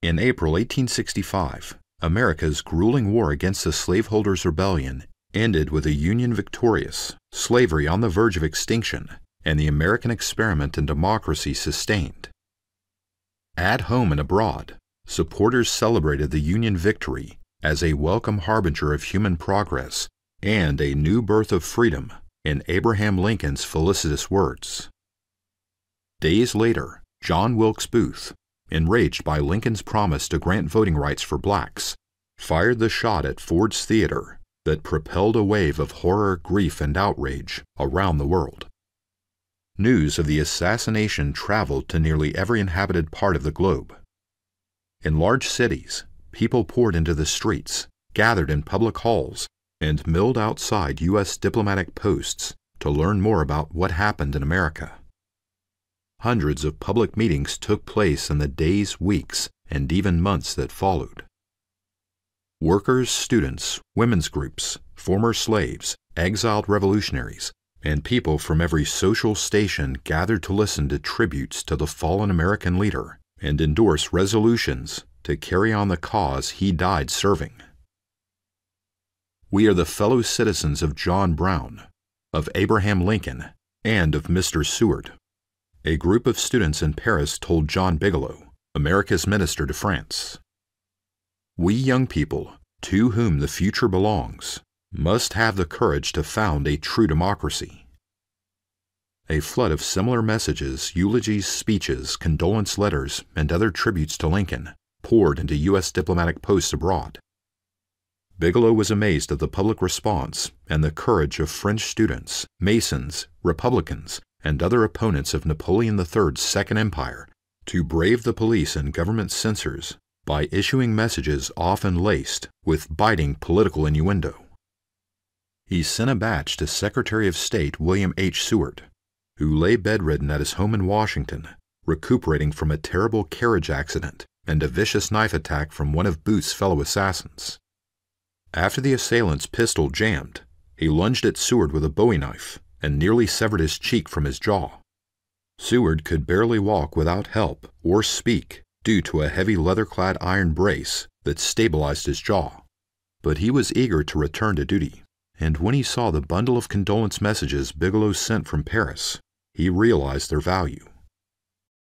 In April 1865, America's grueling war against the slaveholders' rebellion ended with a Union victorious, slavery on the verge of extinction, and the American experiment in democracy sustained. At home and abroad, supporters celebrated the Union victory as a welcome harbinger of human progress and a new birth of freedom, in Abraham Lincoln's felicitous words. Days later, John Wilkes Booth, enraged by Lincoln's promise to grant voting rights for blacks, fired the shot at Ford's Theater that propelled a wave of horror, grief, and outrage around the world. News of the assassination traveled to nearly every inhabited part of the globe. In large cities, people poured into the streets, gathered in public halls, and milled outside U.S. diplomatic posts to learn more about what happened in America. Hundreds of public meetings took place in the days, weeks, and even months that followed. Workers, students, women's groups, former slaves, exiled revolutionaries, and people from every social station gathered to listen to tributes to the fallen American leader and endorse resolutions to carry on the cause he died serving. We are the fellow citizens of John Brown, of Abraham Lincoln, and of Mr. Seward, a group of students in Paris told John Bigelow, America's minister to France. We young people, to whom the future belongs, must have the courage to found a true democracy. A flood of similar messages, eulogies, speeches, condolence letters, and other tributes to Lincoln poured into U.S. diplomatic posts abroad. Bigelow was amazed at the public response and the courage of French students, Masons, Republicans, and other opponents of Napoleon III's Second Empire to brave the police and government censors by issuing messages often laced with biting political innuendo. He sent a batch to Secretary of State William H. Seward, who lay bedridden at his home in Washington, recuperating from a terrible carriage accident and a vicious knife attack from one of Booth's fellow assassins. After the assailant's pistol jammed, he lunged at Seward with a bowie knife and nearly severed his cheek from his jaw. Seward could barely walk without help or speak due to a heavy leather-clad iron brace that stabilized his jaw. But he was eager to return to duty, and when he saw the bundle of condolence messages Bigelow sent from Paris, he realized their value.